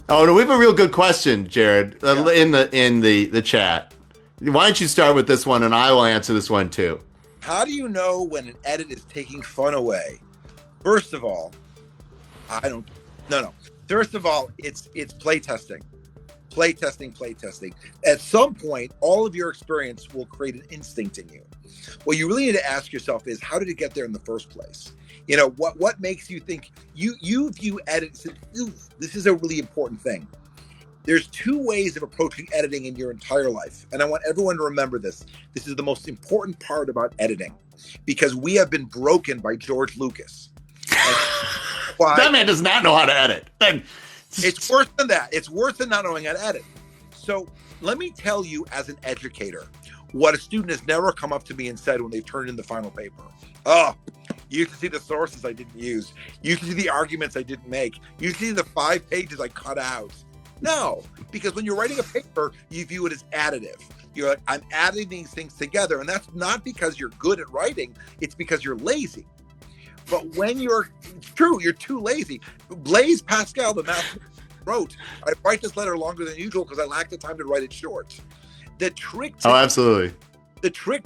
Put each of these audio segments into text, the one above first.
Oh, no, we have a real good question, Jared, in the chat. Why don't you start with this one, and I will answer this one too. How do you know when an edit is taking fun away? First of all, I don't. No. First of all, it's playtesting. Playtesting. At some point, all of your experience will create an instinct in you. What you really need to ask yourself is, how did it get there in the first place? You know, what makes you think you view edits? This is a really important thing. There's two ways of approaching editing in your entire life. And I want everyone to remember this. This is the most important part about editing, because we have been broken by George Lucas. That man does not know how to edit. It's worse than that. It's worse than not knowing how to edit. So let me tell you, as an educator, what a student has never come up to me and said when they've turned in the final paper. Oh, you can see the sources I didn't use. You can see the arguments I didn't make. You can see the 5 pages I cut out. No, because when you're writing a paper, you view it as additive. You're like, I'm adding these things together. And that's not because you're good at writing. It's because you're lazy. But when it's true, you're too lazy. Blaise Pascal, the math wrote, I write this letter longer than usual because I lack the time to write it short. The trick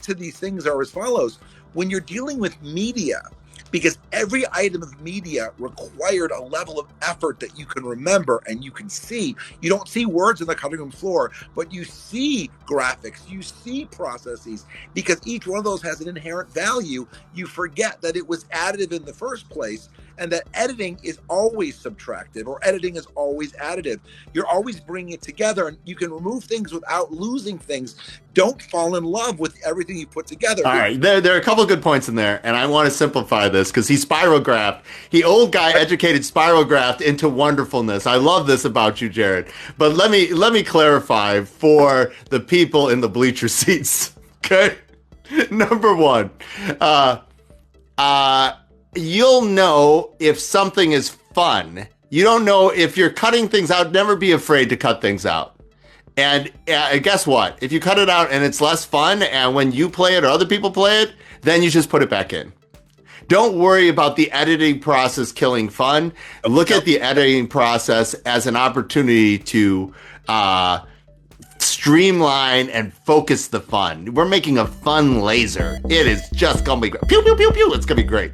to these things are as follows. When you're dealing with media, because every item of media required a level of effort that you can remember and you can see. You don't see words on the cutting room floor, but you see graphics, you see processes, because each one of those has an inherent value. You forget that it was additive in the first place, and that editing is always subtractive, or editing is always additive. You're always bringing it together, and you can remove things without losing things. Don't fall in love with everything you put together. All right, there are a couple of good points in there, and I want to simplify this because he spirographed. Old guy educated spirographed into wonderfulness. I love this about you, Jared. But let me clarify for the people in the bleacher seats. Okay, number one, you'll know if something is fun. You don't know if you're cutting things out. Never be afraid to cut things out. And guess what? If you cut it out and it's less fun, and when you play it or other people play it, then you just put it back in. Don't worry about the editing process killing fun. Look at the editing process as an opportunity to streamline and focus the fun. We're making a fun laser. It is just gonna be great. Pew, pew, pew, pew. It's gonna be great.